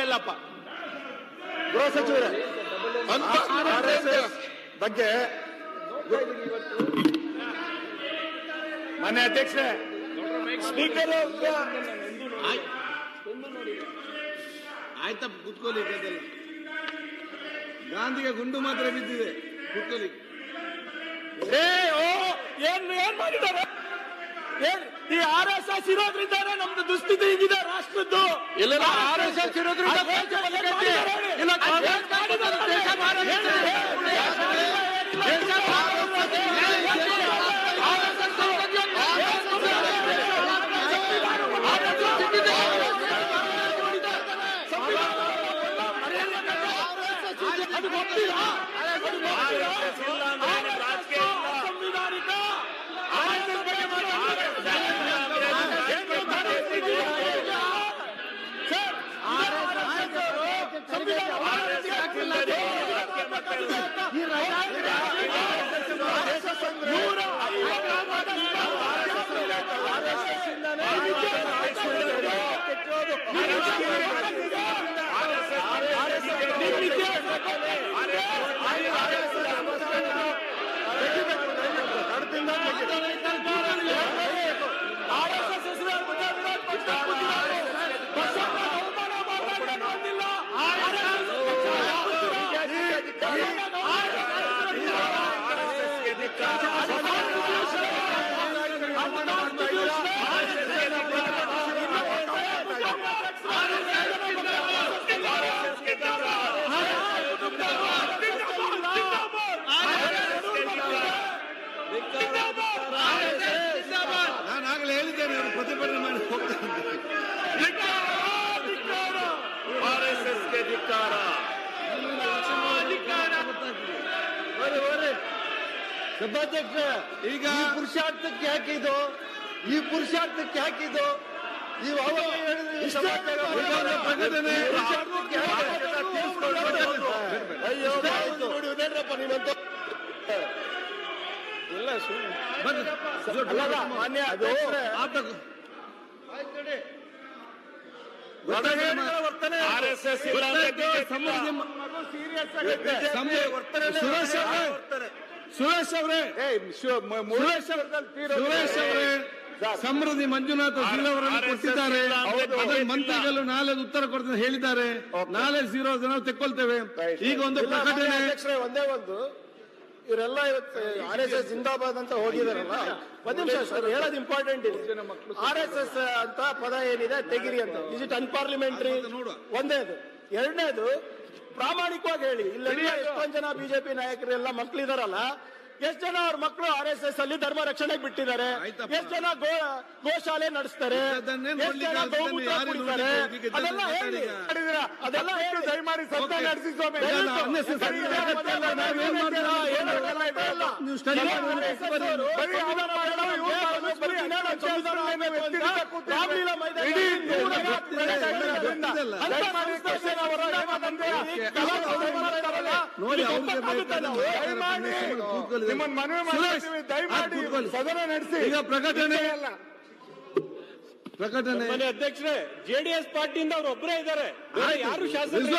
ಇಲ್ಲಪ್ಪ ಗೃಹ ಸಚಿವರೇ ಬಗ್ಗೆ ಮಾನ್ಯ ಅಧ್ಯಕ್ಷರೇ, ಸ್ಪೀಕರ್ ಆಯ್ತಪ್ಪ, ಕುತ್ಕೊಳ್ಳಿ. ಗಾಂಧಿಗೆ ಗುಂಡು ಮಾತ್ರ ಬಿದ್ದಿದೆ, ಕುತ್ಕೊಳ್ಳಿ. ಏನ್ ಮಾಡಿದ್ದಾರೆ? ಈ RSS ಇರೋದ್ರಿಂದಾನೆ ನಮ್ದು ದುಸ್ಥಿತಿ ಹೀಗಿದೆ ರಾಷ್ಟ್ರದ್ದು. RSS ಇರೋದ್ರಿಂದ ಇಲ್ಲ ಕಾಂಗ್ರೆಸ್ ದೇಶ ಅದು ಗೊತ್ತಿಲ್ಲ. ನಾನಾಗಲೇ ಹೇಳಿದ್ದೇನೆ, ಅವರು ಪ್ರತಿಭಟನೆ ಮಾಡಿ ಹೋಗ್ತಾರೆ. RSSಗೆ ಧಿಕ್ಕಾರ. ಸಭಾಧ್ಯಕ್ಷ, ಈಗ ಪುರುಷಾರ್ಥಕ್ಕೆ ಹಾಕಿದ್ದು ನೀವು ಅವಾಗ ಪ್ರಕಟಣೆ ಅಯ್ಯೋ ನೋಡಿದೇನ್ರಪ್ಪ ನೀವಂತ ಇಲ್ಲ ಮಾನ್ಯ RSS ಸುರೇಶ್ ಅವರೇ, ಸಮೃದ್ಧಿ ಮಂಜುನಾಥ ಅವರನ್ನು ಕೊಟ್ಟಿದ್ದಾರೆ. ಮಂತ್ರಿಗಳು ನಾಳೆ ಉತ್ತರ ಕೊಡ್ತಾರೆ ಹೇಳಿದ್ದಾರೆ. ನಾಳೆ 0 ಜನ ತೆಕ್ಕೊಳ್ತೇವೆ. ಈಗ ಒಂದು ಪ್ರಕಟಣೆ. ಒಂದೇ ಒಂದು, ಇವರೆಲ್ಲ ಇವತ್ತು RSS ಜಿಂದಾಬಾದ್ ಅಂತ ಹೋಗಿದಾರಲ್ಲ, ಒಂದ್ ನಿಮಿಷ ಸರ್, ಹೇಳೋದು ಇಂಪಾರ್ಟೆಂಟ್ ಇದೆ. RSS ಅಂತ ಪದ ಏನಿದೆ ತೆಗಿರಿ ಅಂತ. Is it unparliamentary? ಒಂದೇದು. ಎರಡನೇದು, ಪ್ರಾಮಾಣಿಕವಾಗಿ ಹೇಳಿ, ಇಲ್ಲೆಲ್ಲ ಎಷ್ಟೊಂದು ಜನ ಬಿಜೆಪಿ ನಾಯಕರೆಲ್ಲ ಮಕ್ಕಳಿದಾರಲ್ಲ, ಎಷ್ಟು ಜನ ಅವ್ರ ಮಕ್ಕಳು RSS ಅಲ್ಲಿ ಧರ್ಮ ರಕ್ಷಣೆಗೆ ಬಿಟ್ಟಿದ್ದಾರೆ? ಎಷ್ಟು ಜನ ಗೋಶಾಲೆ ನಡೆಸ್ತಾರೆ? ಎಷ್ಟು ಜನ ಗೋಮೂತ್ರ ಕುಡಿತಾರೆ? ಅದೆಲ್ಲ ಹೇಳಿ. ಅದೆಲ್ಲ ಹೇಳಿ ದಯಮಾಡಿ. ಸತ್ಯ ನಡೆಸಿ ಸ್ವಾಮಿ. ನಿಮ್ಮನ್ನು ಮನವಿ ಮಾಡ್ತೀವಿ, ದಯಮಾಡಿ ಸದನ ನಡೆಸಿ. ಈಗ ಪ್ರಕಟಣೆ. ಅಧ್ಯಕ್ಷರೇ, JDS ಪಾರ್ಟಿಯಿಂದ ಅವ್ರು ಒಬ್ಬರೇ ಇದ್ದಾರೆ, ಯಾರು ಶಾಸಕರು